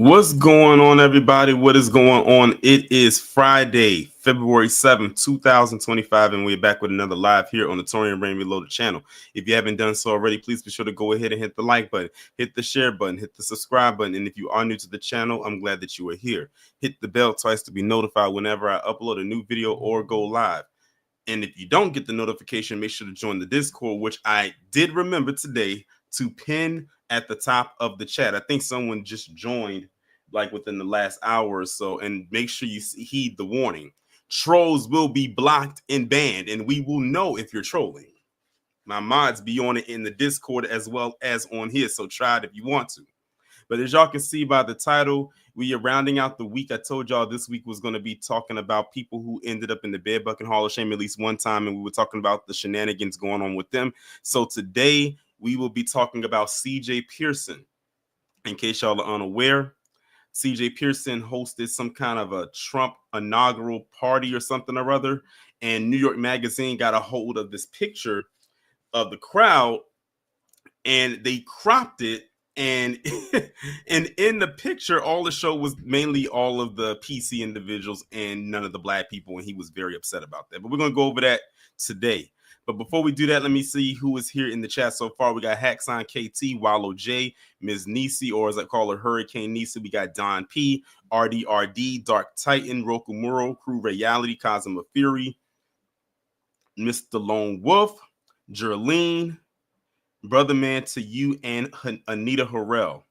What's going on, everybody? What is going on? It is Friday, February 7th, 2025, and we're back with another live here on the Torian Brain Reloaded channel. If you haven't done so already, please be sure to go ahead and hit the like button, hit the share button, hit the subscribe button, and if you are new to the channel, I'm glad that you are here. Hit the bell twice to be notified whenever I upload a new video or go live. And if you don't get the notification, make sure to join the Discord, which I did remember today to pin at the top of the chat. I think someone just joined like within the last hour or so, and make sure you heed the warning. Trolls will be blocked and banned, and we will know if you're trolling. My mods be on it in the Discord as well as on here, so try it if you want to. But as y'all can see by the title, we are rounding out the week. I told y'all this week was going to be talking about people who ended up in the Bed Bucket Hall of Shame at least one time, and we were talking about the shenanigans going on with them. So today we will be talking about CJ Pearson. In case y'all are unaware, CJ Pearson hosted some kind of a Trump inaugural party or something or other, and New York Magazine got a hold of this picture of the crowd, and they cropped it. And and in the picture, all the show was mainly all of the PC individuals and none of the black people, and he was very upset about that. But we're gonna go over that today. But before we do that, let me see who is here in the chat so far. We got Hacksign KT, Wallow J, Ms. Nisi, or as I call her, Hurricane Nisi. We got Don P, RDRD, Dark Titan, Rokumuro, Crew Reality, Cosmo Fury, Mr. Lone Wolf, Jerlene, Brother Man to you, and Anita Harrell.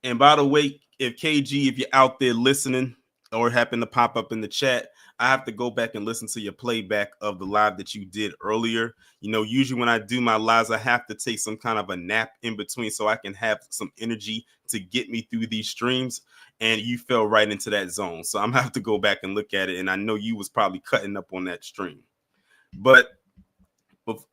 And by the way, if KG, if you're out there listening or happen to pop up in the chat, I have to go back and listen to your playback of the live that you did earlier. You know, usually when I do my lives, I have to take some kind of a nap in between so I can have some energy to get me through these streams. And you fell right into that zone. So I'm gonna have to go back and look at it. And I know you was probably cutting up on that stream. But with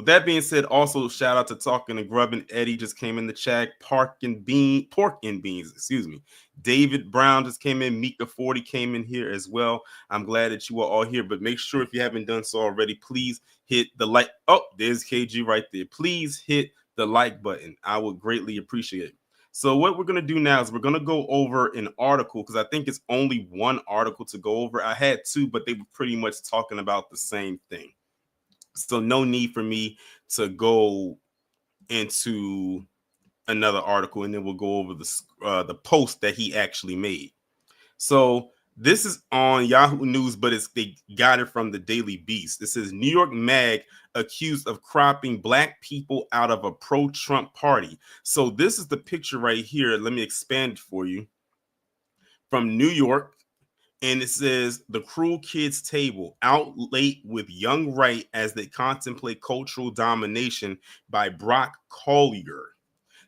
that being said, also shout out to Talking and Grubbing. Eddie just came in the chat. Pork and beans, excuse me. David Brown just came in. Mika 40 came in here as well. I'm glad that you are all here, but make sure if you haven't done so already, please hit the like. Oh, there's KG right there. Please hit the like button. I would greatly appreciate it. So what we're going to do now is we're going to go over an article because I think it's only one article to go over. I had two, but they were pretty much talking about the same thing. So no need for me to go into another article, and then we'll go over the post that he actually made. So this is on Yahoo News, but they got it from the Daily Beast. It says New York Mag accused of cropping black people out of a pro-Trump party. So this is the picture right here. Let me expand it for you. From New York. And it says the cruel kids table out late with young right as they contemplate cultural domination by Brock Collier.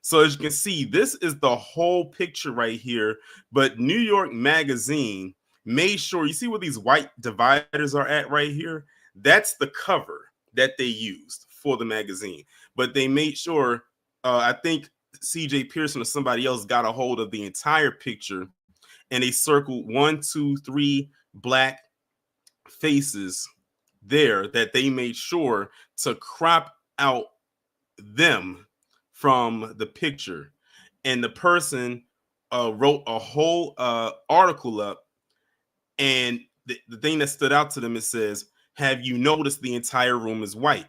So as you can see, this is the whole picture right here. But New York Magazine made sure, you see where these white dividers are at right here? That's the cover that they used for the magazine. But they made sure, I think CJ Pearson or somebody else got a hold of the entire picture, and they circled 1, 2, 3 black faces there that they made sure to crop out them from the picture. And the person wrote a whole article up, and the thing that stood out to them, it says, have you noticed the entire room is white?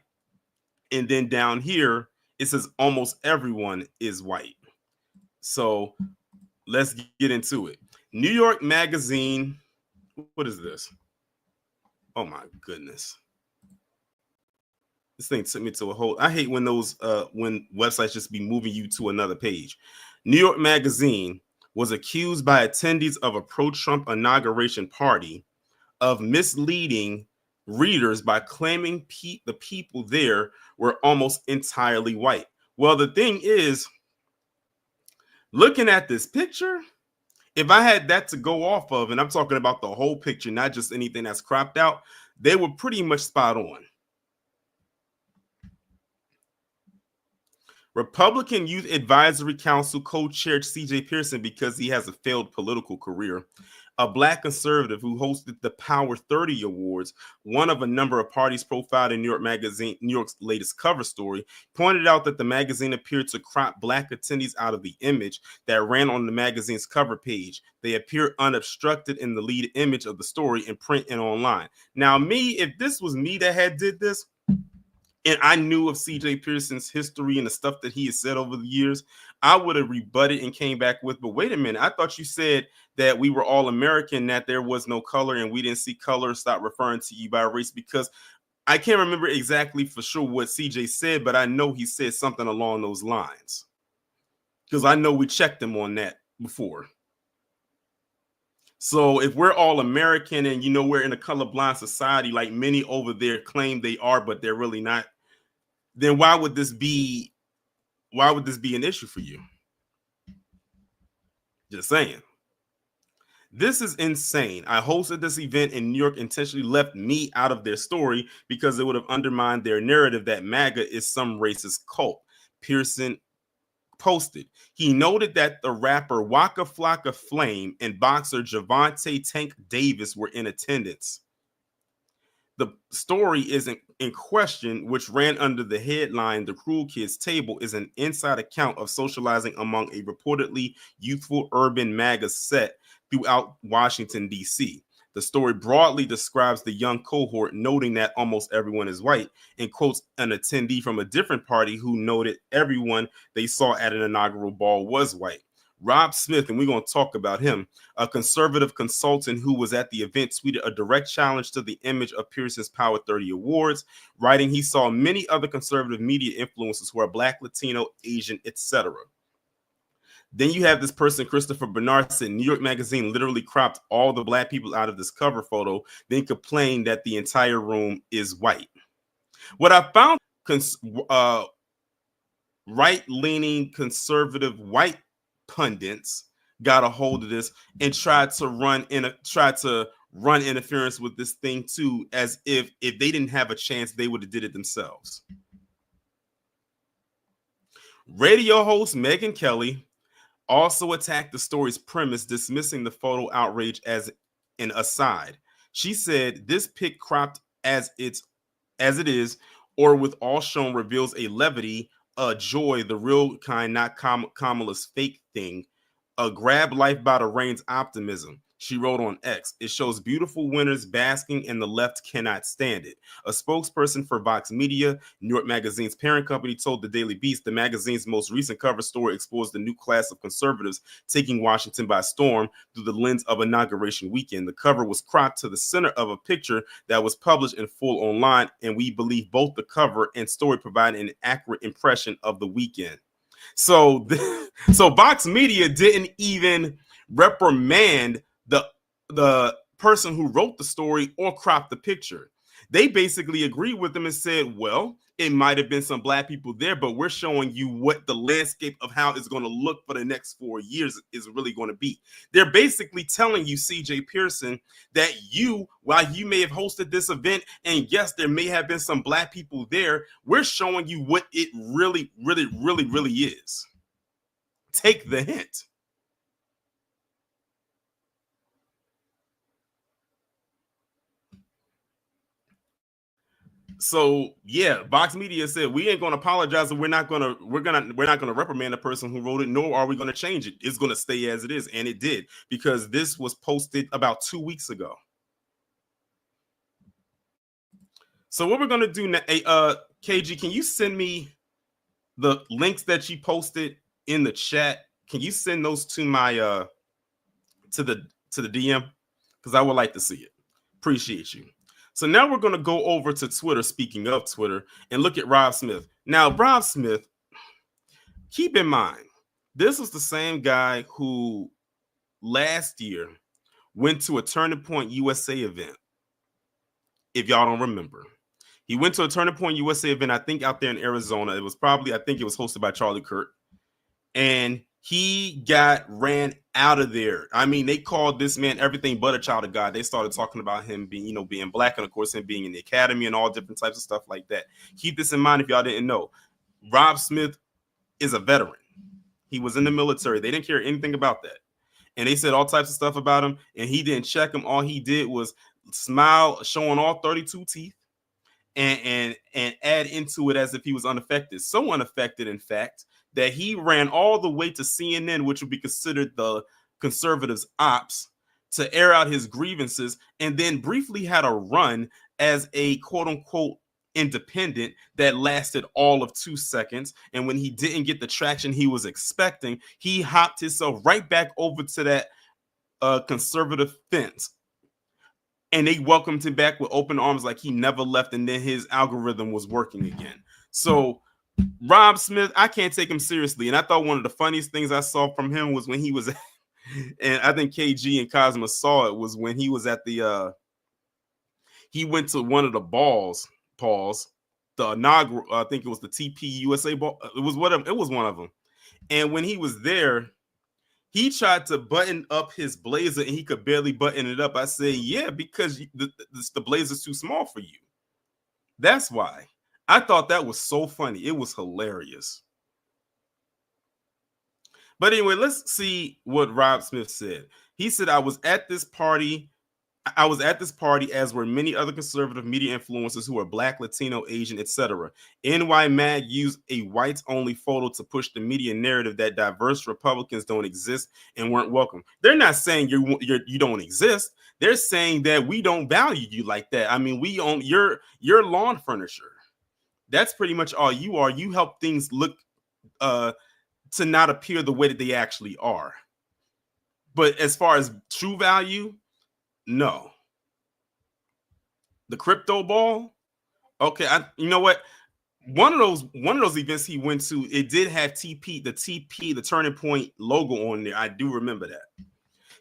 And then down here, it says almost everyone is white. So let's get into it. New York Magazine. What is this? Oh my goodness. This thing took me to a whole. I hate when those when websites just be moving you to another page. New York Magazine was accused by attendees of a pro-Trump inauguration party of misleading readers by claiming the people there were almost entirely white. Well, the thing is, looking at this picture, if I had that to go off of, and I'm talking about the whole picture, not just anything that's cropped out, they were pretty much spot on. Republican Youth Advisory Council co-chaired C.J. Pearson because he has a failed political career. A black conservative who hosted the Power 30 Awards, one of a number of parties profiled in New York Magazine, New York's latest cover story, pointed out that the magazine appeared to crop black attendees out of the image that ran on the magazine's cover page. They appear unobstructed in the lead image of the story in print and online. Now, if this was me that had did this, and I knew of C.J. Pearson's history and the stuff that he has said over the years, I would have rebutted and came back with, but wait a minute, I thought you said that we were all American, that there was no color and we didn't see color, stop referring to you by race, because I can't remember exactly for sure what CJ said, but I know he said something along those lines. Because I know we checked him on that before. So if we're all American and we're in a colorblind society like many over there claim they are, but they're really not, then why would this be an issue for you? Just saying. This is insane. I hosted this event in New York, intentionally left me out of their story because it would have undermined their narrative that MAGA is some racist cult. Pearson posted. He noted that the rapper Waka Flocka Flame and boxer Javante Tank Davis were in attendance. The story isn't in question, which ran under the headline "The Cruel Kids Table," is an inside account of socializing among a reportedly youthful urban MAGA set throughout Washington, D.C. The story broadly describes the young cohort, noting that almost everyone is white, and quotes an attendee from a different party who noted everyone they saw at an inaugural ball was white. Rob Smith, and we're going to talk about him, a conservative consultant who was at the event, tweeted a direct challenge to the image of Pearson's Power 30 Awards, writing he saw many other conservative media influencers who are Black, Latino, Asian, etc. Then you have this person, Christopher Bernard, said New York Magazine literally cropped all the Black people out of this cover photo, then complained that the entire room is white. What I found, right-leaning conservative white pundits got a hold of this and tried to run interference with this thing too, as if they didn't have a chance, they would have did it themselves. Radio host Megyn Kelly also attacked the story's premise, dismissing the photo outrage as an aside. She said this pic cropped as it is, or with all shown, reveals a levity, a joy, the real kind, not Kamala's fake thing, a grab life by the reins optimism. She wrote on X, it shows beautiful winners basking and the left cannot stand it. A spokesperson for Vox Media, New York Magazine's parent company, told the Daily Beast the magazine's most recent cover story explores the new class of conservatives taking Washington by storm through the lens of inauguration weekend. The cover was cropped to the center of a picture that was published in full online, and we believe both the cover and story provide an accurate impression of the weekend. So Vox Media didn't even reprimand the person who wrote the story or cropped the picture. They basically agreed with them and said, well, it might have been some Black people there, but we're showing you what the landscape of how it's going to look for the next 4 years is really going to be. They're basically telling you, C.J. Pearson, that while you may have hosted this event, and yes, there may have been some Black people there, we're showing you what it really, really, really, really is. Take the hint. So yeah, Vox Media said we ain't going to apologize, and we're not going to reprimand the person who wrote it, nor are we going to change it. It's going to stay as it is, and it did, because this was posted about 2 weeks ago. So what we're going to do now, KG, can you send me the links that you posted in the chat? Can you send those to my to the DM, because I would like to see it. Appreciate you. So now we're going to go over to Twitter, speaking of Twitter, and look at Rob Smith. Now, Rob Smith, keep in mind, this was the same guy who last year went to a Turning Point USA event. If y'all don't remember, he went to a Turning Point USA event, I think out there in Arizona. It was I think it was hosted by Charlie Kirk. And he got ran out of there. I mean, they called this man everything but a child of God. They started talking about him being, being Black, and of course him being in the academy and all different types of stuff like that. Keep this in mind if y'all didn't know. Rob Smith is a veteran. He was in the military. They didn't care anything about that. And they said all types of stuff about him, and he didn't check him. All he did was smile, showing all 32 teeth, and add into it as if he was unaffected. So unaffected, in fact, that he ran all the way to CNN, which would be considered the conservatives' ops, to air out his grievances, and then briefly had a run as a quote unquote independent that lasted all of 2 seconds. And when he didn't get the traction he was expecting, he hopped himself right back over to that conservative fence. And they welcomed him back with open arms like he never left. And then his algorithm was working again. So Rob Smith, I can't take him seriously. And I thought one of the funniest things I saw from him was when he was, and I think KG and Cosmo saw it, was when he was at the, he went to one of the balls, the inaugural, I think it was the TP USA ball. It was one of them. And when he was there, he tried to button up his blazer and he could barely button it up. I said, yeah, because the blazer's too small for you. That's why. I thought that was so funny. It was hilarious. But anyway, let's see what Rob Smith said. He said, I was at this party, as were many other conservative media influencers who are Black, Latino, Asian, etc. NY Mag used a whites-only photo to push the media narrative that diverse Republicans don't exist and weren't welcome. They're not saying you don't exist. They're saying that we don't value you like that. I mean, we own your lawn furniture. That's pretty much all you are. You help things look to not appear the way that they actually are. But as far as true value, no. The crypto ball, okay. You know what? One of those events he went to, it did have the Turning Point logo on there. I do remember that.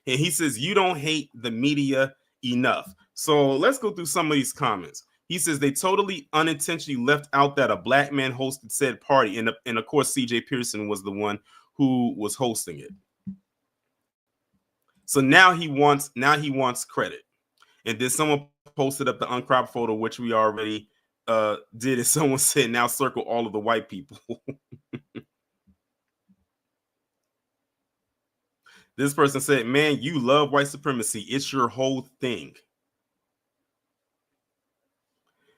And he says, you don't hate the media enough. So let's go through some of these comments. He says they totally unintentionally left out that a Black man hosted said party. And of course, CJ Pearson was the one who was hosting it. So now he wants credit. And then someone posted up the uncropped photo, which we already did. And someone said, now circle all of the white people. This person said, man, you love white supremacy. It's your whole thing.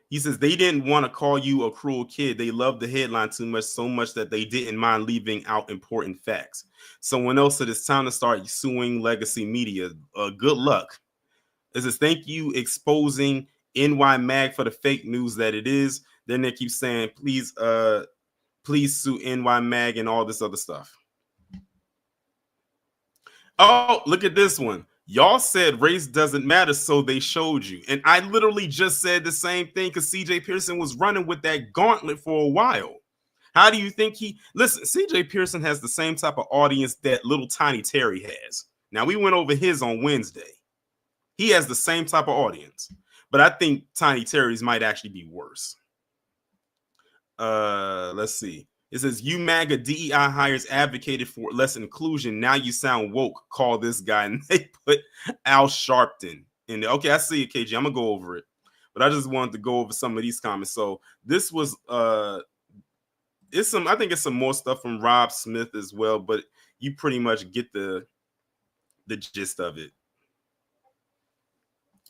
He says they didn't want to call you a cruel kid. They loved the headline too much, so much that they didn't mind leaving out important facts. Someone else said it's time to start suing legacy media. Good luck. It says, thank you exposing NY Mag for the fake news that it is. Then they keep saying, please sue NY Mag and all this other stuff. Oh, look at this one. Y'all said race doesn't matter, so they showed you. And I literally just said the same thing because CJ Pearson was running with that gauntlet for a while. How do you think listen, CJ Pearson has the same type of audience that little Tiny Terry has. Now, we went over his on Wednesday. He has the same type of audience, but I think Tiny Terry's might actually be worse. Let's see. It says, you MAGA DEI hires advocated for less inclusion. Now you sound woke. Call this guy. And they put Al Sharpton in there. Okay, I see it, KG. I'm going to go over it. But I just wanted to go over some of these comments. So this was, I think it's some more stuff from Rob Smith as well. But you pretty much get the gist of it.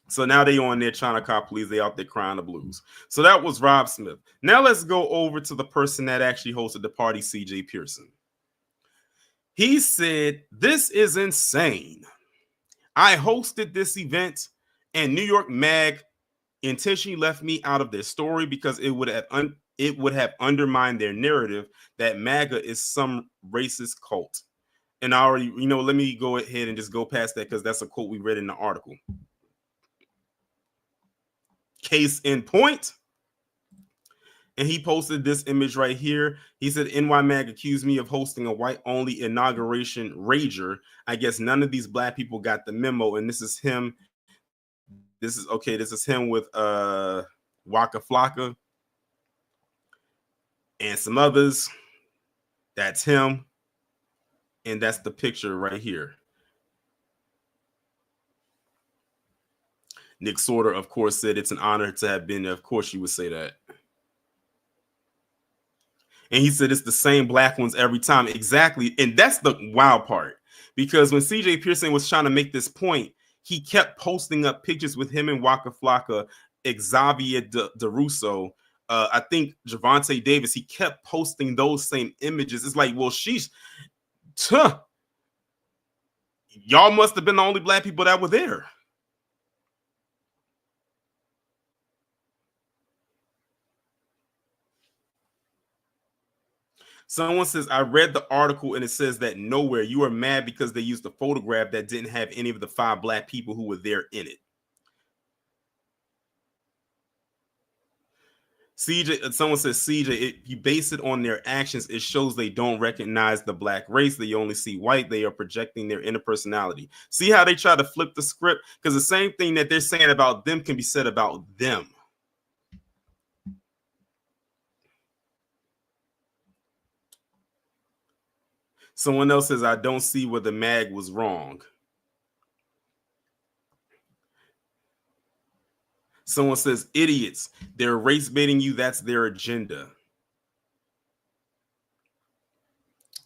So now they on there trying to cop police. They out there crying the blues. So that was Rob Smith. Now let's go over to the person that actually hosted the party, CJ Pearson. He said, this is insane. I hosted this event and New York Mag intentionally left me out of their story because it would have undermined their narrative that MAGA is some racist cult. And I already, let me go ahead and just go past that because that's a quote we read in the article. Case in point. And he posted this image right here. He said, NY Mag accused me of hosting a white-only inauguration rager. I guess none of these Black people got the memo. And this is him. This is him with Waka Flocka and some others. That's him. And that's the picture right here. Nick Sorter, of course, said it's an honor to have been there. Of course, you would say that. And he said it's the same black ones every time. Exactly. And that's the wild part. Because when CJ Pearson was trying to make this point, he kept posting up pictures with him and Waka Flocka, Xavier DeRusso, I think Javante Davis. He kept posting those same images. It's like, well, y'all must have been the only black people that were there. Someone says, I read the article and it says that nowhere you are mad because they used a photograph that didn't have any of the 5 black people who were there in it. CJ, someone says, CJ, if you base it on their actions, it shows they don't recognize the black race. They only see white. They are projecting their inner personality. See how they try to flip the script? Because the same thing that they're saying about them can be said about them. Someone else says, I don't see where the mag was wrong. Someone says, idiots. They're race baiting you. That's their agenda.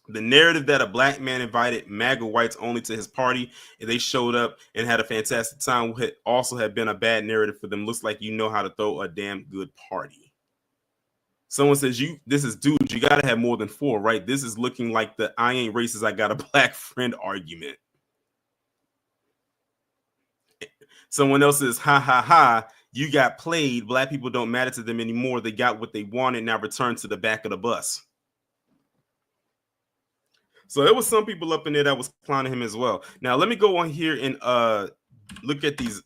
The narrative that a black man invited MAGA whites only to his party and they showed up and had a fantastic time would also have been a bad narrative for them. Looks like you know how to throw a damn good party. Someone says, this is dude, you gotta have more than 4, right? This is looking like the I ain't racist, I got a black friend argument. Someone else says, ha ha ha, you got played. Black people don't matter to them anymore. They got what they wanted, now return to the back of the bus. So there was some people up in there that was clowning him as well. Now let me go on here and look at these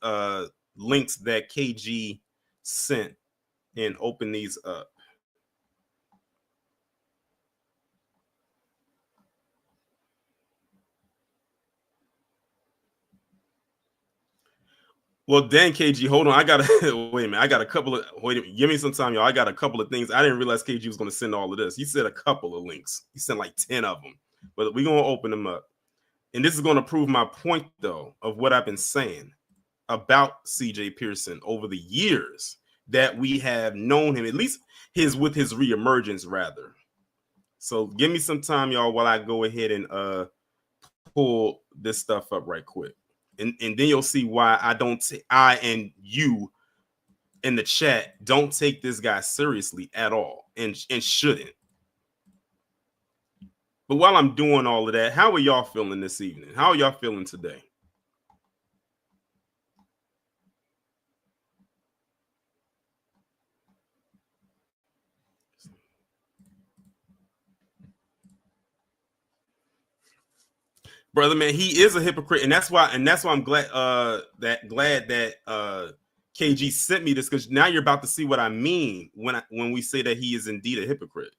links that KG sent and open these up. Well, Dan KG, hold on. I got to wait a minute. I got a couple of give me some time, y'all. I got a couple of things. I didn't realize KG was going to send all of this. He said a couple of links. He sent like 10 of them, but we're going to open them up. And this is going to prove my point, though, of what I've been saying about CJ Pearson over the years that we have known him, at least with his reemergence, rather. So give me some time, y'all, while I go ahead and pull this stuff up right quick. And then you'll see why I and you in the chat don't take this guy seriously at all and shouldn't. But while I'm doing all of that, how are y'all feeling this evening? How are y'all feeling today? Brother, man, he is a hypocrite, and that's why I'm glad that KG sent me this, because now you're about to see what I mean when we say that he is indeed a hypocrite.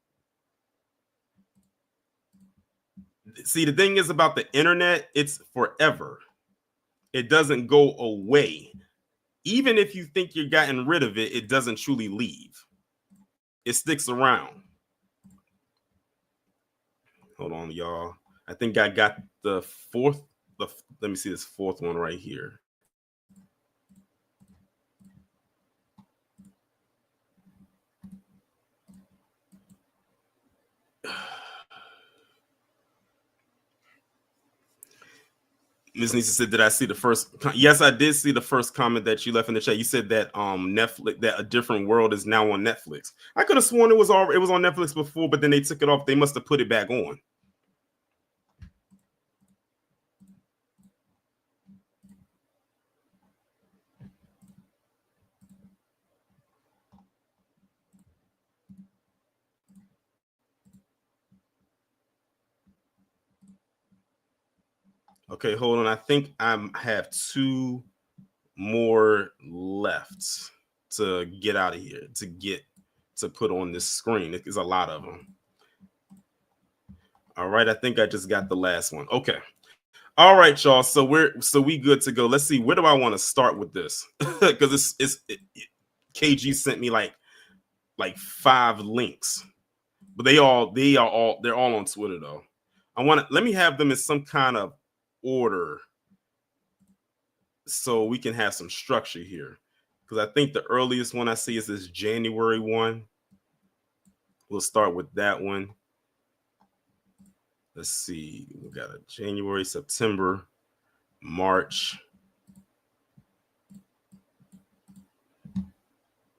See, the thing is about the internet, it's forever. It doesn't go away. Even if you think you're gotten rid of it, it doesn't truly leave. It sticks around. Hold on, y'all. I think I got the fourth. Let me see this fourth one right here. Miss Nisa said, "Did I see the first?" Yes, I did see the first comment that you left in the chat. You said that Netflix, that A Different World is now on Netflix. I could have sworn it was on Netflix before, but then they took it off. They must have put it back on. Okay, hold on. I think I have 2 more left to get out of here, to put on this screen. There's a lot of them. All right, I think I just got the last one. Okay. All right, y'all. So we good to go. Let's see. Where do I want to start with this? Because KG sent me like 5 links, but they're all on Twitter though. Let me have them in some kind of order so we can have some structure here. Because I think the earliest one I see is this January one. We'll start with that one. Let's see. We got a January, September, March,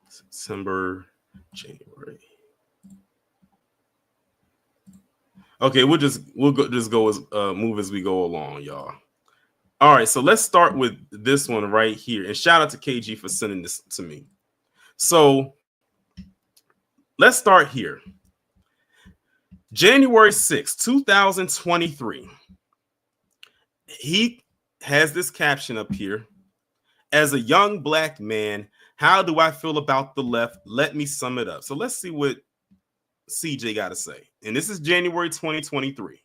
September, January. Okay, we'll go as move as we go along, y'all. All right, so let's start with this one right here. And shout out to KG for sending this to me. So let's start here. January 6th, 2023. He has this caption up here. As a young black man, how do I feel about the left? Let me sum it up. So let's see what CJ got to say. And this is January 2023.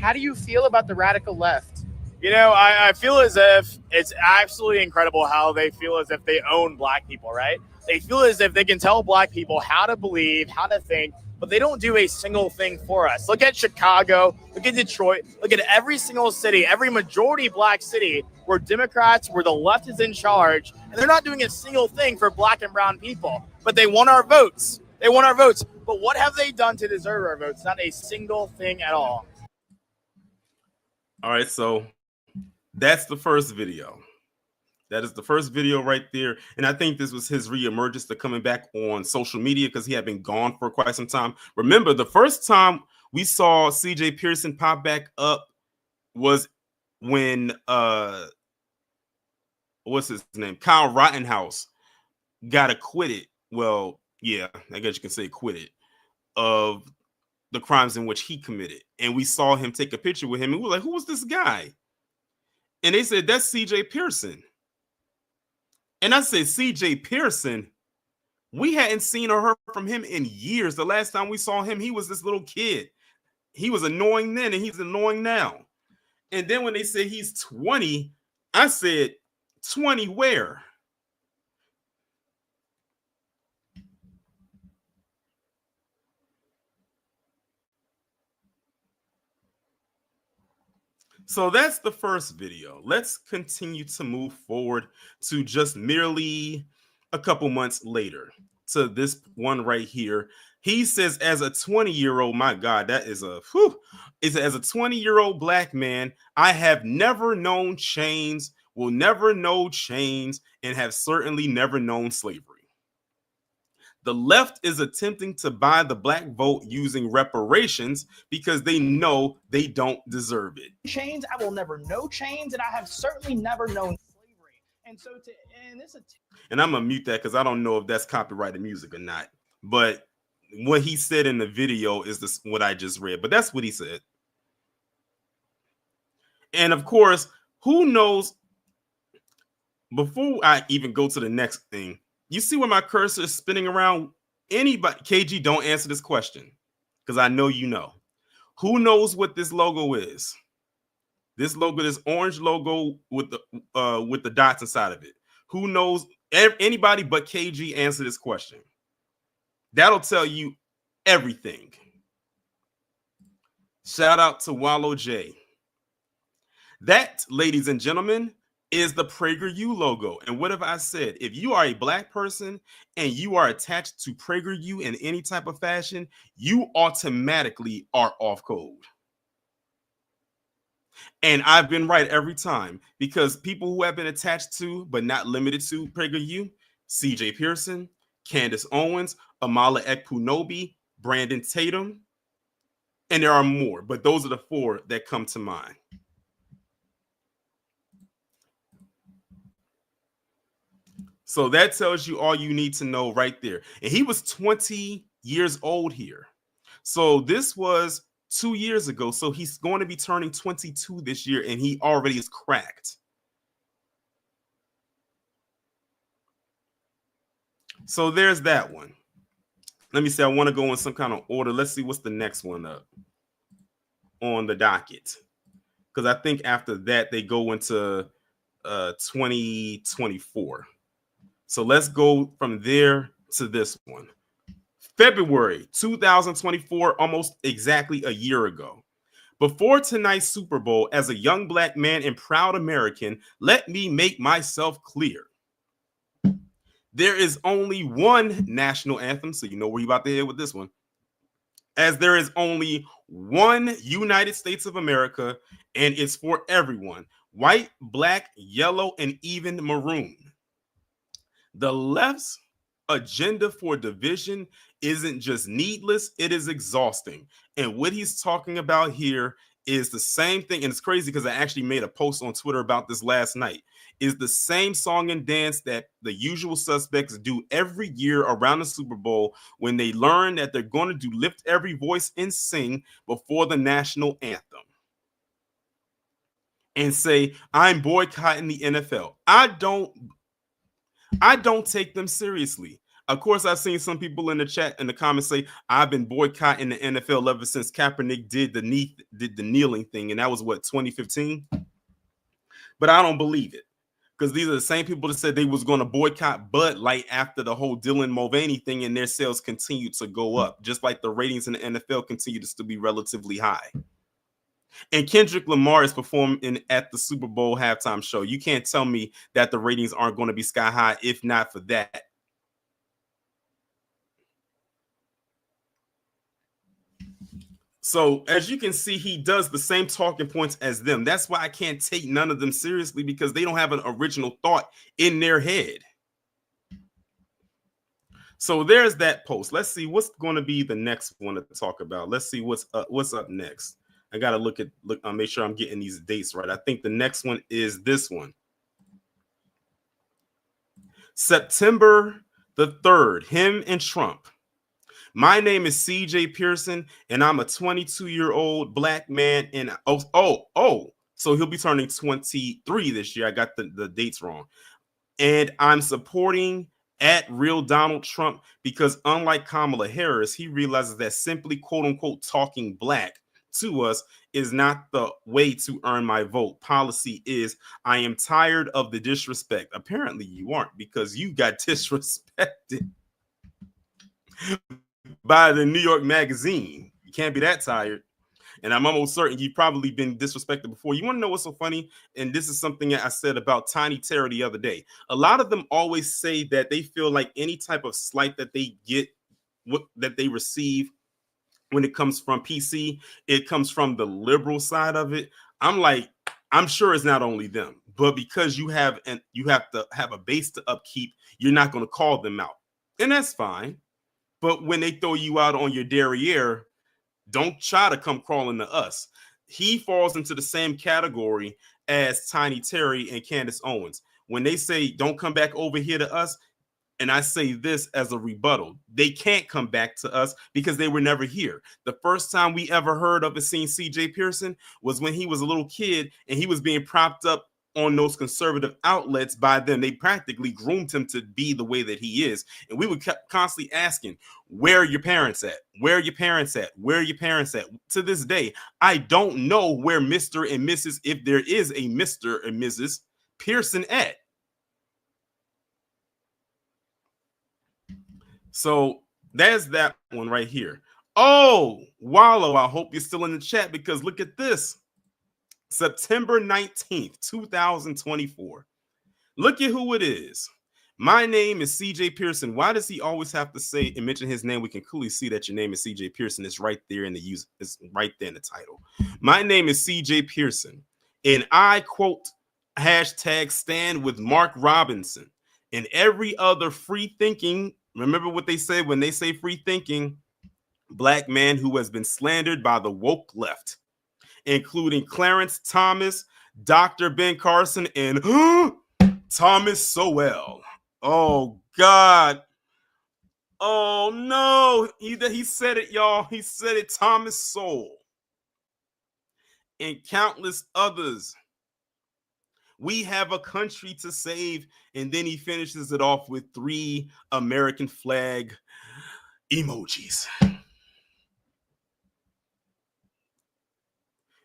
How do you feel about the radical left? You know, I feel as if it's absolutely incredible how they feel as if they own black people, right? They feel as if they can tell black people how to believe, how to think, but they don't do a single thing for us. Look at Chicago, look at Detroit, look at every single city, every majority black city where Democrats, where the left is in charge, and they're not doing a single thing for black and brown people, but they want our votes. They want our votes. But what have they done to deserve our votes? Not a single thing at all. All right, so that's the first video. That is the first video right there. And I think this was his reemergence to coming back on social media because he had been gone for quite some time. Remember, the first time we saw CJ Pearson pop back up was when what's his name? Kyle Rittenhouse got acquitted. Well, yeah, I guess you can say acquitted of the crimes in which he committed. And we saw him take a picture with him and we were like, who was this guy? And they said, that's CJ Pearson. And I said, CJ Pearson, we hadn't seen or heard from him in years. The last time we saw him, he was this little kid. He was annoying then and he's annoying now. And then when they said he's 20, I said, 20 where? So that's the first video. Let's continue to move forward to just merely a couple months later to this one right here. He says, as a 20-year-old, my God, that is a whew. Is as a 20-year-old black man, I have never known chains, will never know chains, and have certainly never known slavery. The left is attempting to buy the black vote using reparations because they know they don't deserve it. Chains, I will never know chains, and I have certainly never known slavery. And I'm gonna mute that because I don't know if that's copyrighted music or not. But what he said in the video is this what I just read. But that's what he said. And of course, who knows? Before I even go to the next thing. You see where my cursor is spinning around? Anybody, KG, don't answer this question because I know you know. Who knows what this logo is? This logo, this orange logo with the dots inside of it. Who knows? Anybody but KG answer this question. That'll tell you everything. Shout out to Wallow J. That, ladies and gentlemen, is the PragerU logo. And what have I said? If you are a black person and you are attached to PragerU in any type of fashion, you automatically are off code. And I've been right every time because people who have been attached to, but not limited to PragerU, CJ Pearson, Candace Owens, Amala Ekpunobi, Brandon Tatum, and there are more, but those are the four that come to mind. So that tells you all you need to know right there. And he was 20 years old here. So this was 2 years ago. So he's going to be turning 22 this year, and he already is cracked. So there's that one. Let me see. I want to go in some kind of order. Let's see what's the next one up on the docket. Because I think after that, they go into 2024. So let's go from there to this one. February 2024, almost exactly a year ago. Before tonight's Super Bowl, as a young black man and proud American, let me make myself clear. There is only one national anthem, so you know where you're about to head with this one. as there is only one United States of America, and it's for everyone: white, black, yellow, and even maroon. The left's agenda for division isn't just needless, it is exhausting. And what he's talking about here is the same thing. And it's crazy because I actually made a post on Twitter about this last night. Is the same song and dance that the usual suspects do every year around the Super Bowl when they learn that they're going to do lift every voice and sing before the national anthem and say, I'm boycotting the NFL. I don't take them seriously. Of course, I've seen some people in the chat in the comments say I've been boycotting the NFL ever since Kaepernick did the kneeling thing, and that was what, 2015. But I don't believe it, because these are the same people that said they was going to boycott Bud Light after the whole Dylan Mulvaney thing, and their sales continued to go up, just like the ratings in the NFL continue to still be relatively high. And Kendrick Lamar is performing at the Super Bowl halftime show. You can't tell me that the ratings aren't going to be sky high if not for that. So as you can see, he does the same talking points as them. That's why I can't take none of them seriously, because they don't have an original thought in their head. So there's that post. Let's see what's going to be the next one to talk about. Let's see what's up next. I got to make sure I'm getting these dates right. I think the next one is this one. September the 3rd, him and Trump. My name is CJ Pearson, and I'm a 22-year-old black man. And so he'll be turning 23 this year. I got the dates wrong. And I'm supporting at real Donald Trump because, unlike Kamala Harris, he realizes that simply, quote unquote, talking black to us is not the way to earn my vote. Policy is, I am tired of the disrespect. Apparently you aren't, because you got disrespected by the New York Magazine. You can't be that tired. And I'm almost certain you've probably been disrespected before. You want to know what's so funny? And this is something that I said about Tiny Terror the other day. A lot of them always say that they feel like any type of slight that they get, that they receive when it comes from PC, it comes from the liberal side of it. I'm like, I'm sure it's not only them, but because you have to have a base to upkeep, you're not going to call them out. And that's fine. But when they throw you out on your derriere, don't try to come crawling to us. He falls into the same category as Tiny Terry and Candace Owens. When they say, don't come back over here to us, and I say this as a rebuttal, they can't come back to us because they were never here. The first time we ever heard of and seen CJ Pearson was when he was a little kid and he was being propped up on those conservative outlets by them. They practically groomed him to be the way that he is. And we would constantly asking, where are your parents at? Where are your parents at? Where are your parents at? To this day, I don't know where Mr. and Mrs., if there is a Mr. and Mrs. Pearson at. So there's that one right here. Oh, Wallow, I hope you're still in the chat, because look at this. September 19th, 2024. Look at who it is. My name is CJ Pearson. Why does he always have to say and mention his name? We can clearly see that your name is CJ Pearson. It's right there in the use. It's right there in the title. My name is CJ Pearson, and I quote hashtag stand with Mark Robinson and every other free thinking. Remember what they say when they say free thinking black man who has been slandered by the woke left, including Clarence Thomas, Dr. Ben Carson, and Thomas Sowell. Oh, God. Oh, no. He said it, y'all. He said it, Thomas Sowell. And countless others. We have a country to save. And then he finishes it off with 3 American flag emojis.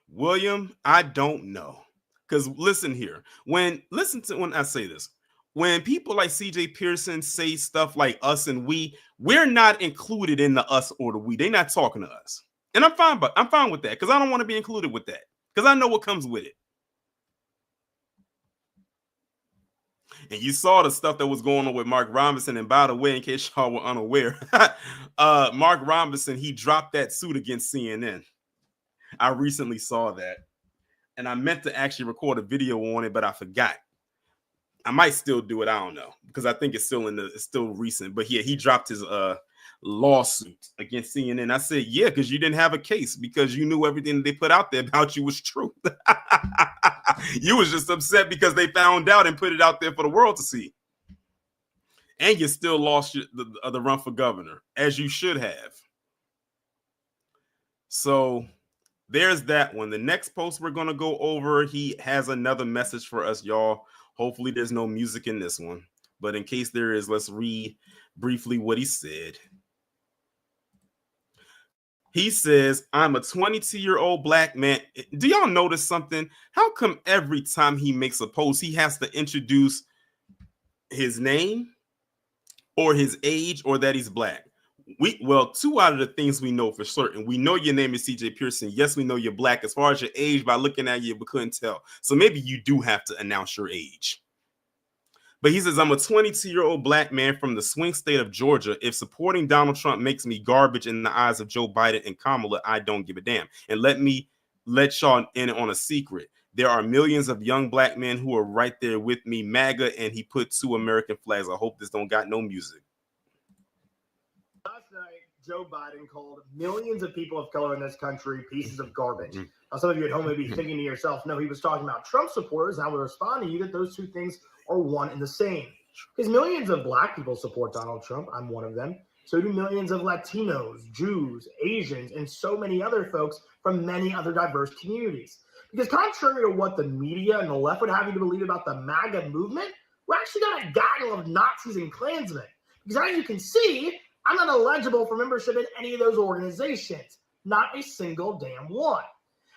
William, I don't know. Because listen here. When I say this, when people like CJ Pearson say stuff like us and we're not included in the us or the we. They're not talking to us. And I'm fine with that, because I don't want to be included with that, because I know what comes with it. And you saw the stuff that was going on with Mark Robinson. And by the way, in case y'all were unaware, Mark Robinson, he dropped that suit against CNN. I recently saw that. And I meant to actually record a video on it, but I forgot. I might still do it. I don't know, because I think it's still recent. But yeah, he dropped his lawsuit against CNN. I said, yeah, because you didn't have a case, because you knew everything that they put out there about you was true. You was just upset because they found out and put it out there for the world to see. And you still lost the run for governor, as you should have. So there's that one. The next post we're going to go over, he has another message for us, y'all. Hopefully there's no music in this one. But in case there is, let's read briefly what he said. He says, I'm a 22-year-old black man. Do y'all notice something? How come every time he makes a post, he has to introduce his name or his age or that he's black? Well, two out of the things we know for certain. We know your name is CJ Pearson. Yes, we know you're black. As far as your age, by looking at you, we couldn't tell. So maybe you do have to announce your age. But he says, I'm a 22-year-old black man from the swing state of Georgia. If supporting Donald Trump makes me garbage in the eyes of Joe Biden and Kamala, I don't give a damn. And let y'all in on a secret. There are millions of young black men who are right there with me, MAGA, and he put 2 American flags. I hope this don't got no music. Last night, Joe Biden called millions of people of color in this country pieces of garbage. Now, some of you at home may be thinking to yourself, no, he was talking about Trump supporters. And I would respond to you that those two things are one and the same. Because millions of black people support Donald Trump. I'm one of them. So do millions of Latinos, Jews, Asians, and so many other folks from many other diverse communities. Because contrary to what the media and the left would have you to believe about the MAGA movement, we're actually got a gaggle of Nazis and Klansmen. Because as you can see, I'm not eligible for membership in any of those organizations. Not a single damn one.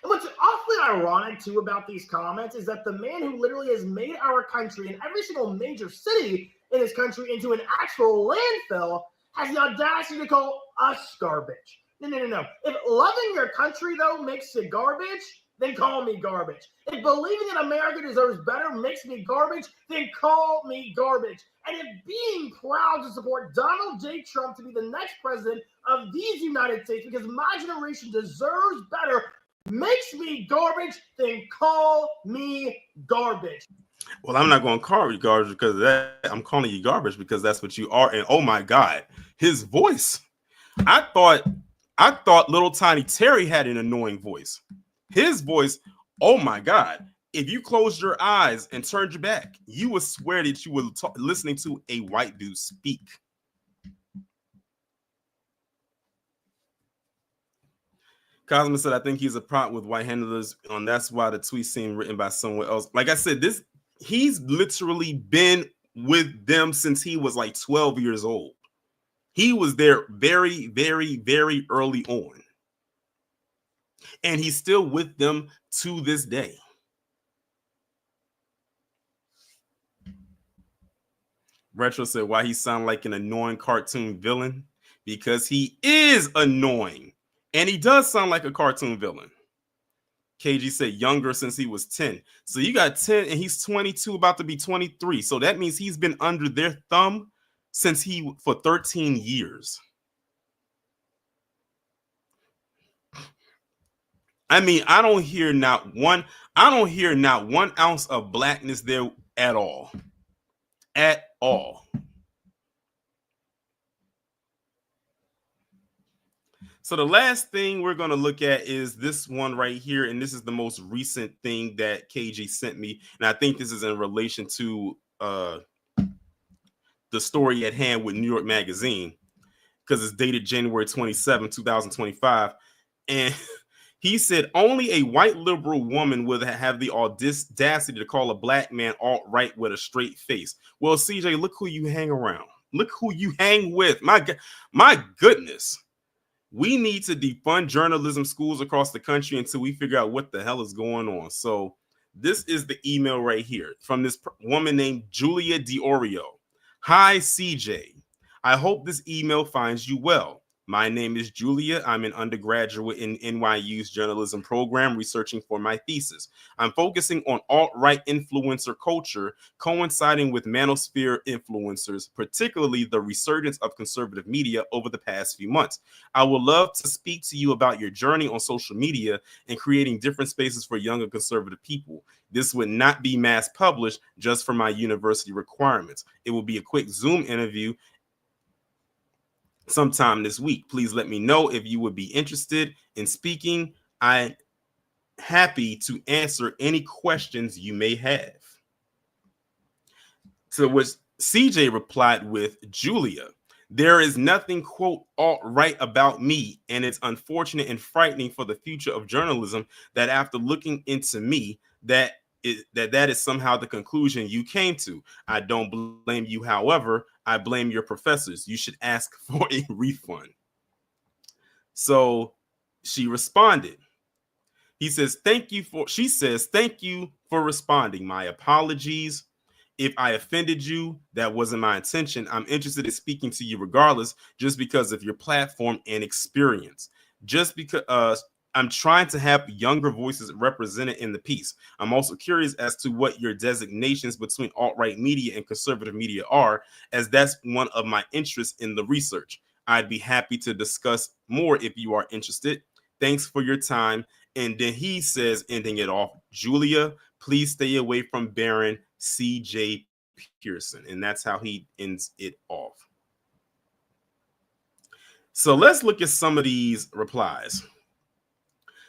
And what's awfully ironic, too, about these comments is that the man who literally has made our country and every single major city in this country into an actual landfill has the audacity to call us garbage. No. If loving your country, though, makes you garbage, then call me garbage. If believing that America deserves better makes me garbage, then call me garbage. And if being proud to support Donald J. Trump to be the next president of these United States because my generation deserves better makes me garbage, then call me garbage. Well, I'm not going to call you garbage because of that. I'm calling you garbage because that's what you are. And oh my God, his voice. I thought little tiny Terry had an annoying voice. His voice, oh my God. If you closed your eyes and turned your back, you would swear that you were listening to a white dude speak. Cosmo said, I think he's a prop with white handlers. That's why the tweet seemed written by someone else. Like I said, he's literally been with them since he was like 12 years old. He was there very, very, very early on. And he's still with them to this day. Retro said, why he sound like an annoying cartoon villain? Because he is annoying. And he does sound like a cartoon villain. KG said younger since he was 10. So you got 10 and he's 22, about to be 23. So that means he's been under their thumb for 13 years. I mean, I don't hear not one ounce of blackness there at all. At all. So the last thing we're going to look at is this one right here. And this is the most recent thing that KG sent me. And I think this is in relation to the story at hand with New York Magazine, because it's dated January 27, 2025. And he said only a white liberal woman would have the audacity to call a black man alt-right with a straight face. Well, CJ, look who you hang around. Look who you hang with. My goodness. We need to defund journalism schools across the country until we figure out what the hell is going on. So this is the email right here from this woman named Julia Diorio. Hi, CJ. I hope this email finds you well. My name is Julia. I'm an undergraduate in NYU's journalism program researching for my thesis. I'm focusing on alt-right influencer culture coinciding with manosphere influencers, particularly the resurgence of conservative media over the past few months. I would love to speak to you about your journey on social media and creating different spaces for younger conservative people. This would not be mass published just for my university requirements. It will be a quick Zoom interview sometime this week. Please let me know if you would be interested in speaking. I'm happy to answer any questions you may have. To which CJ replied with, Julia, there is nothing, quote, alt-right about me, and it's unfortunate and frightening for the future of journalism that after looking into me, that is somehow the conclusion you came to. I don't blame you, however, I blame your professors. You should ask for a refund. So she responded. She says, thank you for responding. My apologies. If I offended you, that wasn't my intention. I'm interested in speaking to you regardless, just because of your platform and experience. Just because I'm trying to have younger voices represented in the piece. I'm also curious as to what your designations between alt-right media and conservative media are, as that's one of my interests in the research. I'd be happy to discuss more if you are interested. Thanks for your time. And then he says, ending it off, Julia, please stay away from Baron C.J. Pearson. And that's how he ends it off. So let's look at some of these replies.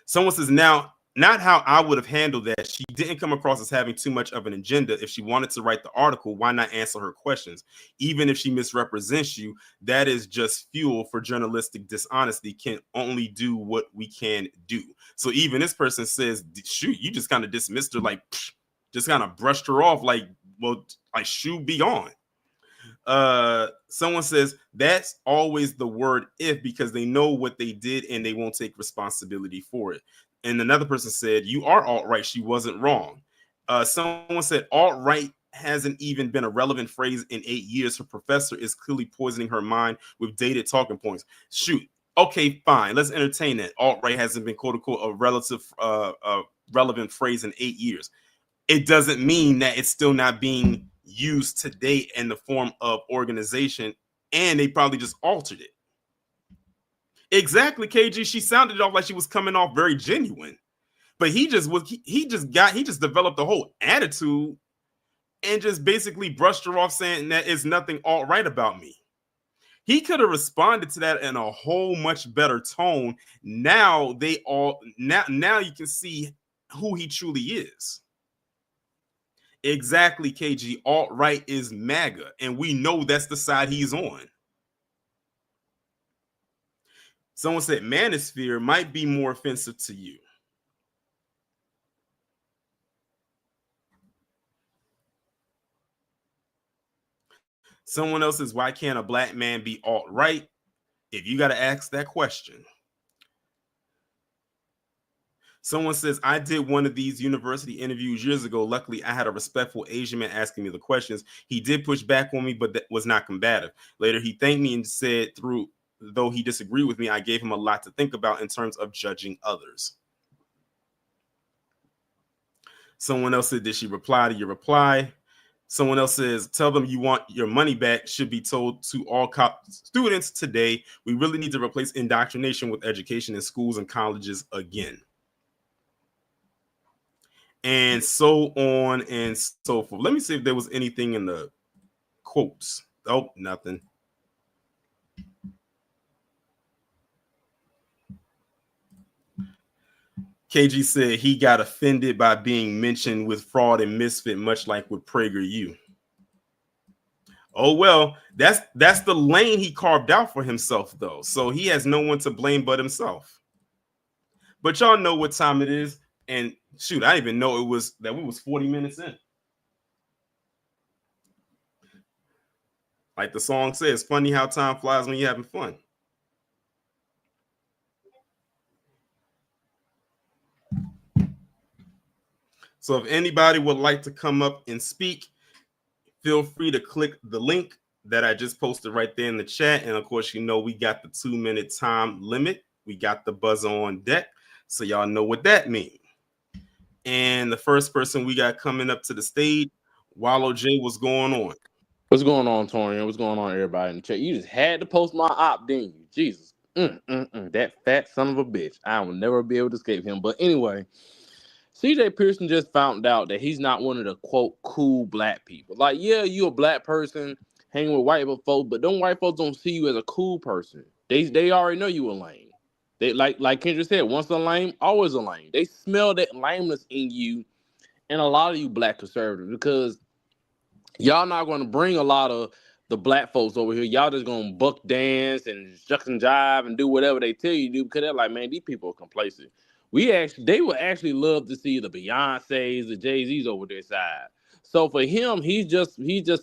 Someone says, now, not how I would have handled that. She didn't come across as having too much of an agenda. If she wanted to write the article, why not answer her questions? Even if she misrepresents you, that is just fuel for journalistic dishonesty. Can only do what we can do. So even this person says, shoot, you just kind of dismissed her, like, just kind of brushed her off, like, well, like, shoot, be on. Someone says that's always the word if, because they know what they did and they won't take responsibility for it. And another person said, you are alt-right. She wasn't wrong. Someone said alt-right hasn't even been a relevant phrase in 8 years. Her professor is clearly poisoning her mind with dated talking points. Shoot. Okay, fine. Let's entertain that. Alt-right hasn't been, quote unquote, a relevant phrase in 8 years. It doesn't mean that it's still not being used today in the form of organization, and they probably just altered it. Exactly, KG. She sounded off like she was coming off very genuine, but he just developed a whole attitude and just basically brushed her off, saying that it's nothing alt-right about me. He could have responded to that in a whole much better tone. Now now you can see who he truly is. Exactly, KG. Alt-right is MAGA, and we know that's the side he's on. Someone said manosphere might be more offensive to you. Someone else says, why can't a black man be alt-right? If you got to ask that question. Someone says, I did one of these university interviews years ago. Luckily, I had a respectful Asian man asking me the questions. He did push back on me, but that was not combative. Later, he thanked me and said, though he disagreed with me, I gave him a lot to think about in terms of judging others. Someone else said, did she reply to your reply? Someone else says, tell them you want your money back should be told to all students today. We really need to replace indoctrination with education in schools and colleges again. And so on and so forth. Let me see if there was anything in the quotes. Oh, nothing. KG said he got offended by being mentioned with fraud and misfit, much like with PragerU. Oh, well, that's the lane he carved out for himself, though. So he has no one to blame but himself. But y'all know what time it is. And shoot, I didn't even know we was 40 minutes in. Like the song says, funny how time flies when you're having fun. So if anybody would like to come up and speak, feel free to click the link that I just posted right there in the chat. And of course, you know, we got the 2-minute time limit. We got the buzzer on deck. So y'all know what that means. And the first person we got coming up to the stage, Wallow J, what's going on? What's going on, Torian? What's going on, everybody in the chat? You just had to post my op, didn't you? Jesus. That fat son of a bitch. I will never be able to escape him. But anyway, CJ Pearson just found out that he's not one of the, quote, cool black people. Like, yeah, you a black person hanging with white folks, but them white folks don't see you as a cool person. They already know you a lame. They like Kendra said, once a lame, always a lame. They smell that lameness in you and a lot of you black conservatives because y'all not going to bring a lot of the black folks over here. Y'all just going to buck dance and shuck and jive and do whatever they tell you to do because they're like, man, these people are complacent. They would actually love to see the Beyoncés, the Jay-Z's over their side. So for him, he's just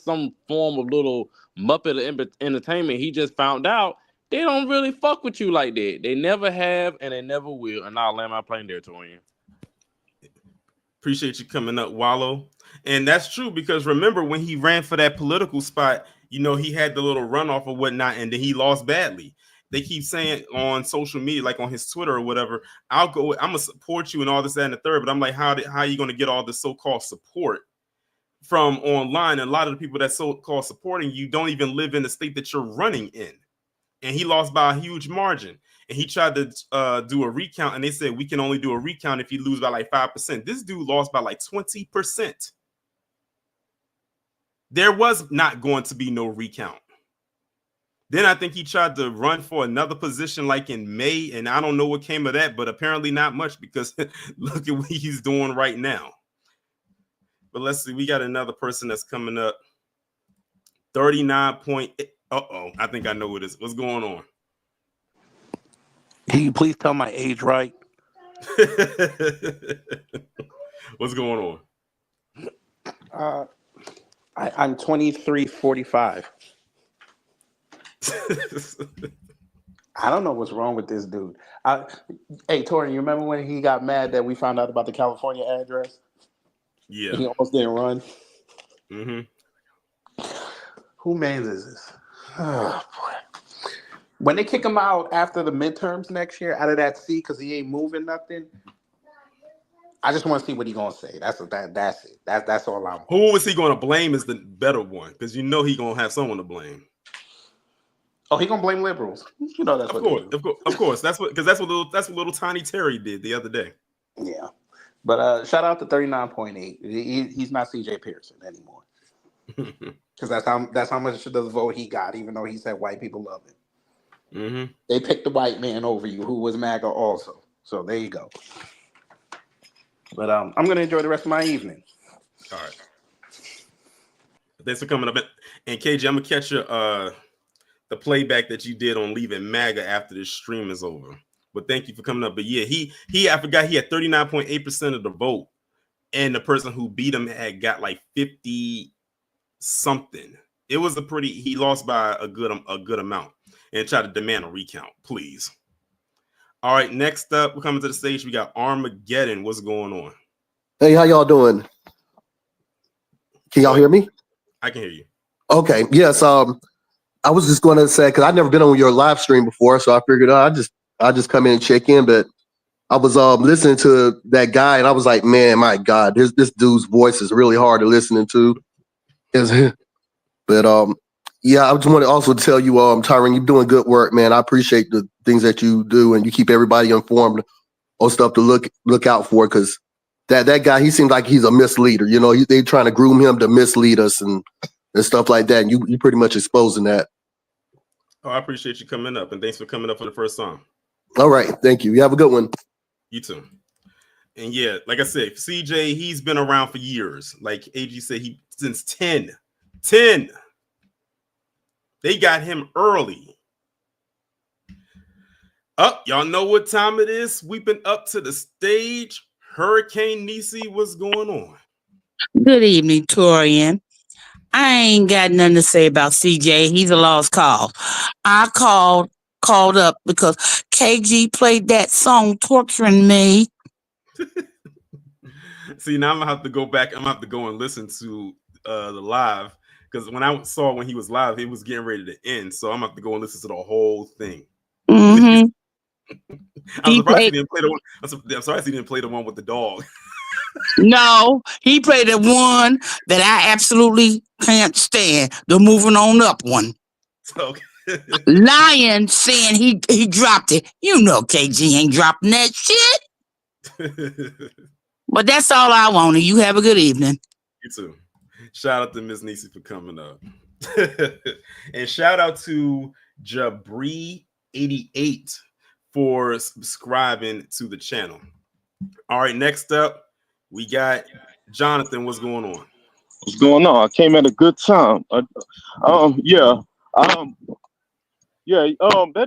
some form of little Muppet of entertainment. He just found out they don't really fuck with you like that. They never have and they never will. And I'll land my plane there, Torian. Appreciate you coming up, Wallow. And that's true because remember when he ran for that political spot, you know, he had the little runoff or whatnot, and then he lost badly. They keep saying on social media, like on his Twitter or whatever, I'm gonna support you and all this, that, and the third. But I'm like, how are you gonna get all this so-called support from online? And a lot of the people that so-called supporting you don't even live in the state that you're running in. And he lost by a huge margin. And he tried to do a recount, and they said we can only do a recount if you lose by like 5%. This dude lost by like 20%. There was not going to be no recount. Then I think he tried to run for another position like in May, and I don't know what came of that, but apparently not much because look at what he's doing right now. But let's see, we got another person that's coming up. 39.8. I think I know what it is. What's going on? Can you please tell my age right? What's going on? I'm 23:45. I don't know what's wrong with this dude. Hey, Tori, you remember when he got mad that we found out about the California address? Yeah. He almost didn't run. Mm-hmm. Who man's is this? Oh, boy. When they kick him out after the midterms next year out of that seat because he ain't moving nothing, I just want to see what he's gonna say. That's it. That's all I want. Who is he gonna blame is the better one because you know he gonna have someone to blame. Oh, he gonna blame liberals. You know that's of course. That's what little Tiny Terry did the other day. Yeah, but shout out to 39.8. He's not CJ Pearson anymore because that's how much of the vote he got. Even though he said white people love him. Mm-hmm. They picked the white man over you, who was MAGA also. So there you go. But I'm going to enjoy the rest of my evening. All right. Thanks for coming up. And KJ, I'm going to catch your the playback that you did on leaving MAGA after this stream is over. But thank you for coming up. But yeah, I forgot he had 39.8% of the vote. And the person who beat him had got like 50 something. It was he lost by a good amount. And try to demand a recount, please. All right, next up, we're coming to the stage. We got Armageddon. What's going on? Hey, how y'all doing? Can y'all hear me? I can hear you. Okay, yes. I was just going to say because I've never been on your live stream before, so I figured I just come in and check in. But I was listening to that guy, and I was like, man, my God, this dude's voice is really hard to listen to. But yeah, I just want to also tell you, Tyron, you're doing good work, man. I appreciate the things that you do, and you keep everybody informed on stuff to look out for. Because that guy, he seems like he's a misleader. You know, they're trying to groom him to mislead us and stuff like that. And you pretty much exposing that. Oh, I appreciate you coming up, and thanks for coming up for the first time. All right, thank you. You have a good one. You too. And yeah, like I said, CJ, he's been around for years. Like AG said, since 10. They got him early. Y'all know what time it is. Sweeping up to the stage. Hurricane Niecy, what's going on? Good evening, Torian. I ain't got nothing to say about CJ. He's a lost cause. I called up because KG played that song torturing me. See, now I'm gonna have to go back. I'm gonna have to go and listen to the live because when I saw when he was live, it was getting ready to end. So I'm gonna have to go and listen to the whole thing. Mm-hmm. I'm He surprised he played. didn't play the one. I'm surprised he didn't play the one with the dog. No, he played the one that I absolutely can't stand. The moving on up one. Okay. Lion saying he dropped it. You know KG ain't dropping that shit. But that's all I wanted. You have a good evening. You too. Shout out to Miss Nisi for coming up. And shout out to Jabri88 for subscribing to the channel. All right, next up, we got Jonathan. What's going on? What's going on? I came at a good time. That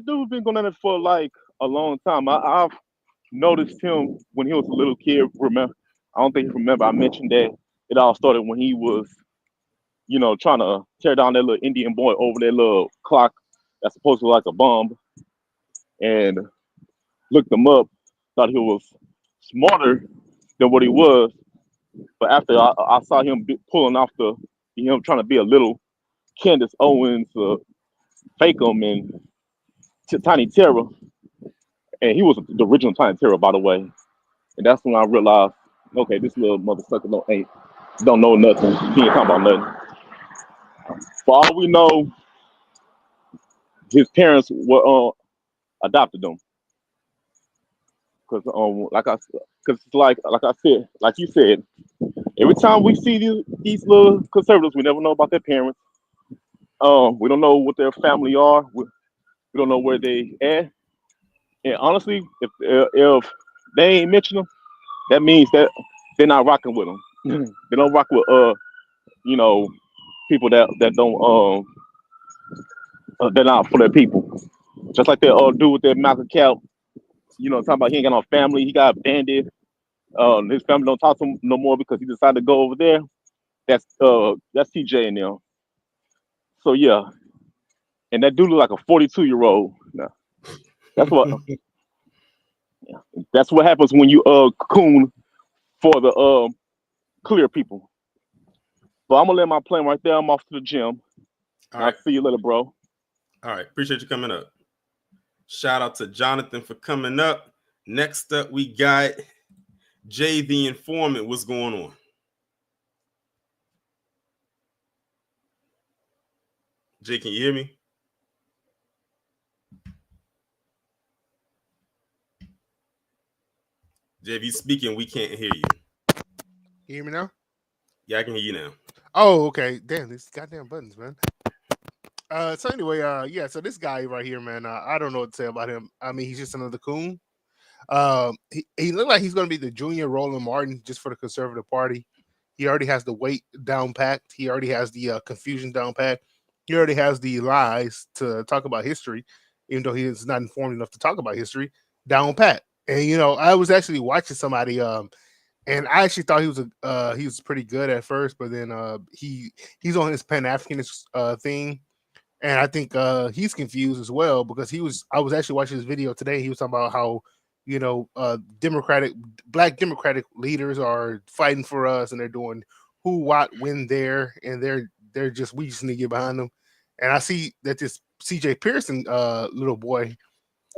dude's been going at it for like a long time. I've noticed him when he was a little kid. Remember, I don't think you remember. I mentioned that it all started when he was, trying to tear down that little Indian boy over that little clock that's supposed to be like a bomb, and looked him up. Thought he was smarter than what he was. But after I saw him pulling off him trying to be a little Candace Owens, fake him, and Tiny Terror, and he was the original Tiny Terror, by the way. And that's when I realized, okay, this little motherfucker don't know nothing. He ain't talking about nothing. For all we know, his parents were adopted him. Because like I said, like you said, every time we see these little conservatives, we never know about their parents. We don't know what their family are. We don't know where they at. And honestly, if they ain't mention them, that means that they're not rocking with them. They don't rock with people that don't they're not for their people. Just like that dude with that Malcolm Cap, talking about he ain't got no family, he got abandoned. His family don't talk to him no more because he decided to go over there. That's TJ and them. So yeah, and that dude look like a 42-year-old. Now, that's what that's what happens when you cocoon for the clear people. But I'm gonna let my plane right there. I'm off to the gym. All right. I'll see you later, bro. All right. Appreciate you coming up. Shout out to Jonathan for coming up. Next up, we got Jay the Informant. What's going on? Jay, can you hear me? Jay, if you're speaking, we can't hear you. You hear me now? Yeah, I can hear you now. Oh, okay. Damn, these goddamn buttons, man. So anyway, so this guy right here, man, I don't know what to say about him. I mean, he's just another coon. He looked like he's going to be the junior Roland Martin just for the Conservative Party. He already has the weight down packed. He already has the confusion down packed. He already has the lies to talk about history, even though he is not informed enough to talk about history, down pat. And I was actually watching somebody, and I actually thought he was pretty good at first, but then he's on his Pan Africanist thing. And I think he's confused as well because I was actually watching this video today. He was talking about how, black democratic leaders are fighting for us and they're doing who, what, when, there, and we just need to get behind them. And I see that this CJ Pearson little boy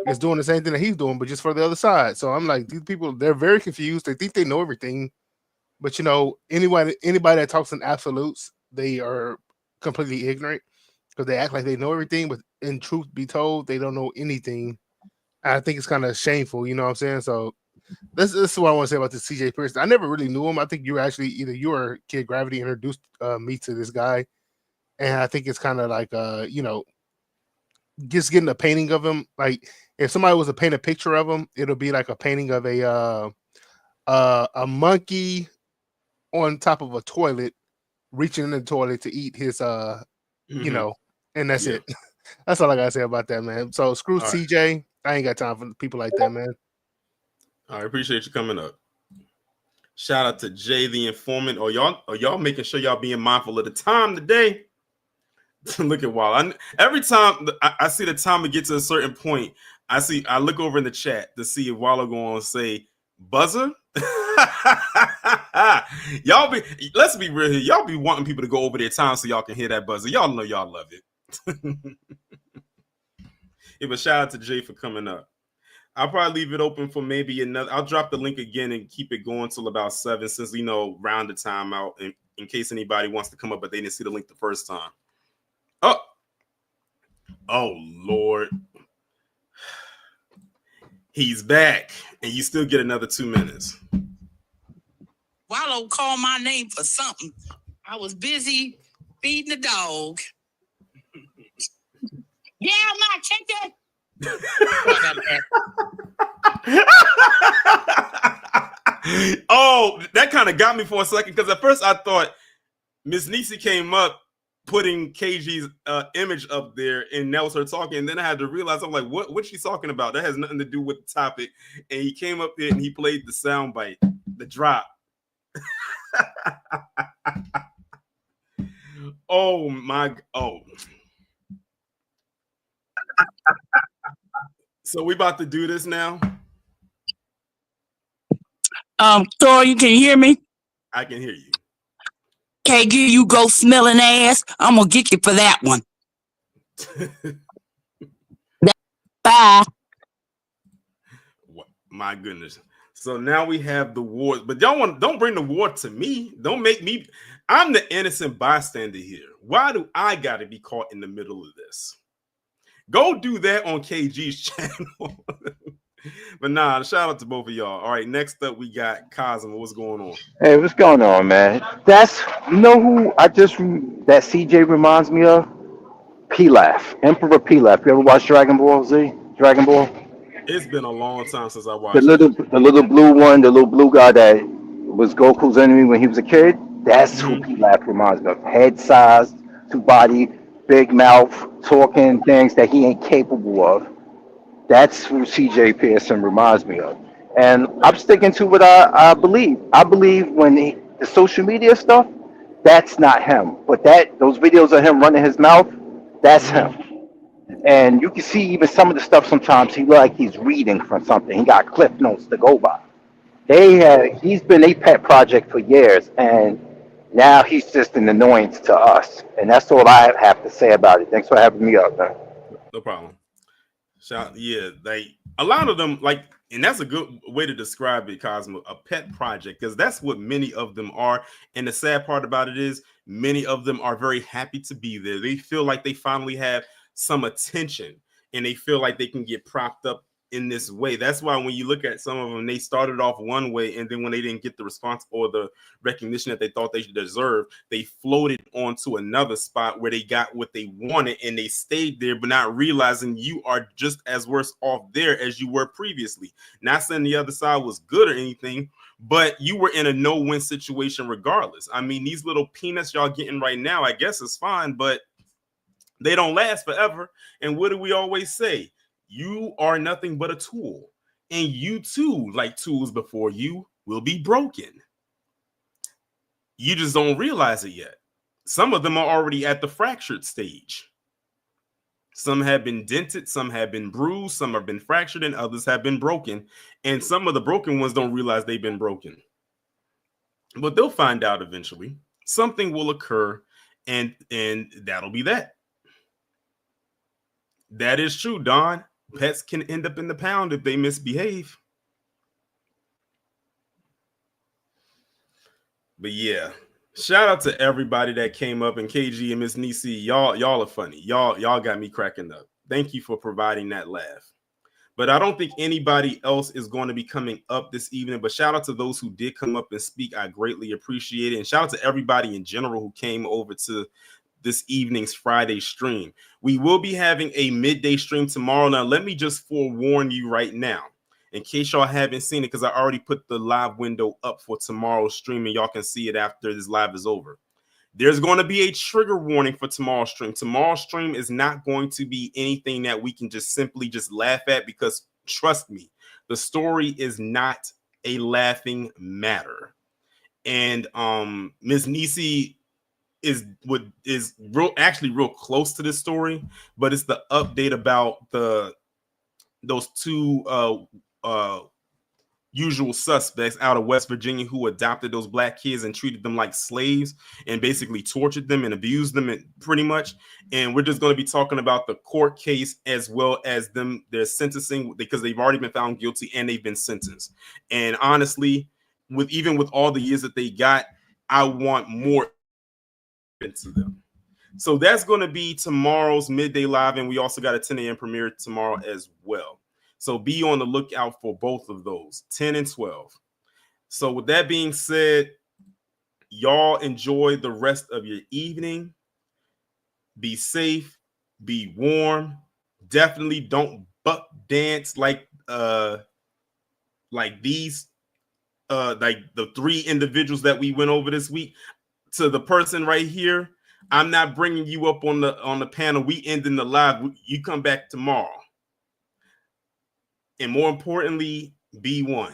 is doing the same thing that he's doing, but just for the other side. So I'm like, these people, they're very confused. They think they know everything. But anybody that talks in absolutes, they are completely ignorant. Because they act like they know everything, but in truth be told, they don't know anything. I think it's kind of shameful, you know what I'm saying? So this is what I want to say about this CJ Pearson. I never really knew him. I think either you or Kid Gravity introduced me to this guy. And I think it's kind of like, just getting a painting of him. Like if somebody was to paint a picture of him, it'll be like a painting of a monkey on top of a toilet, reaching in the toilet to eat his, and that's it. That's all I gotta say about that, man. So screw all CJ. Right. I ain't got time for people like that, man. All right, appreciate you coming up. Shout out to Jay the Informant. Are y'all making sure y'all being mindful of the time today? Look at Walla. Every time I see the time to get to a certain point, I look over in the chat to see if Walla going to say buzzer. Let's be real here. Y'all be wanting people to go over their time so y'all can hear that buzzer. Y'all know y'all love it. Yeah, but shout out to Jay for coming up. I'll probably leave it open for maybe another. I'll drop the link again and keep it going till about 7, since round the time out in case anybody wants to come up, but they didn't see the link the first time. Oh Lord. He's back, and you still get another 2 minutes. Wallow called my name for something. I was busy feeding the dog. Yeah, I'm not checking. Oh, that kind of got me for a second, because at first I thought Miss Nisi came up putting KG's image up there, and that was her talking. And then I had to realize, I'm like, what's she talking about? That has nothing to do with the topic. And he came up here and he played the sound bite, the drop. Oh my! Oh. So we about to do this now. Tori, can you hear me? I can hear you. KG, you go smelling ass. I'm gonna get you for that one. Bye. My goodness. So now we have the ward, but don't bring the ward to me. Don't make me. I'm the innocent bystander here. Why do I got to be caught in the middle of this? Go do that on KG's channel. But nah, shout out to both of y'all. All right, next up we got Cosmo. What's going on? Hey, what's going on, man? Who that CJ reminds me of? Pilaf, Emperor Pilaf. You ever watch Dragon Ball Z? Dragon Ball? It's been a long time since I The watched little, that. the little blue one, the little blue guy that was Goku's enemy when he was a kid. That's who Pilaf reminds me of. Head size to body, big mouth, talking things that he ain't capable of. That's who CJ Pearson reminds me of. And I'm sticking to what I believe. I believe the social media stuff, that's not him. But those videos of him running his mouth, that's him. And you can see even some of the stuff sometimes he look like he's reading from something. He got cliff notes to go by. He's been a pet project for years, and now he's just an annoyance to us. And that's all I have to say about it. Thanks for having me up, man. No problem. Like a lot of them, and that's a good way to describe it, Cosmo, a pet project, because that's what many of them are. And the sad part about it is many of them are very happy to be there. They feel like they finally have some attention, and they feel like they can get propped up in this way. That's why when you look at some of them, they started off one way, and then when they didn't get the response or the recognition that they thought they deserved, they floated onto another spot where they got what they wanted, and they stayed there, but not realizing you are just as worse off there as you were previously. Not saying the other side was good or anything, but you were in a no-win situation regardless. I mean, these little peanuts y'all getting right now, I guess is fine, but they don't last forever. And what do we always say? You are nothing but a tool, and you too, like tools before you, will be broken. You just don't realize it yet. Some of them are already at the fractured stage. Some have been dented, some have been bruised, some have been fractured, and others have been broken. And some of the broken ones don't realize they've been broken. But they'll find out eventually. Something will occur, and that'll be that. That is true, Don. Pets can end up in the pound if they misbehave. But yeah, shout out to everybody that came up, and KG and Miss Nisi. Y'all are funny. Y'all got me cracking up. Thank you for providing that laugh. But I don't think anybody else is going to be coming up this evening. But shout out to those who did come up and speak. I greatly appreciate it. And shout out to everybody in general who came over to this evening's Friday stream. We will be having a midday stream tomorrow. Now, let me just forewarn you right now, in case y'all haven't seen it, because I already put the live window up for tomorrow's stream, and y'all can see it after this live is over. There's going to be a trigger warning for tomorrow's stream. Tomorrow's stream is not going to be anything that we can just simply laugh at, because trust me, the story is not a laughing matter. And Ms. Nisi is real close to this story, but it's the update about those two usual suspects out of West Virginia who adopted those black kids and treated them like slaves and basically tortured them and abused them pretty much. And we're just going to be talking about the court case as well as their sentencing, because they've already been found guilty and they've been sentenced. And honestly, even with all the years that they got, I want more into them. So that's going to be tomorrow's midday live, and we also got a 10 a.m. premiere tomorrow as well. So be on the lookout for both of those, 10 and 12. So with that being said, y'all enjoy the rest of your evening. Be safe, be warm. Definitely don't buck dance like these like the 3 individuals that we went over this week. To the person right here, I'm not bringing you up on the panel. We ending the live. You come back tomorrow. And more importantly, be one.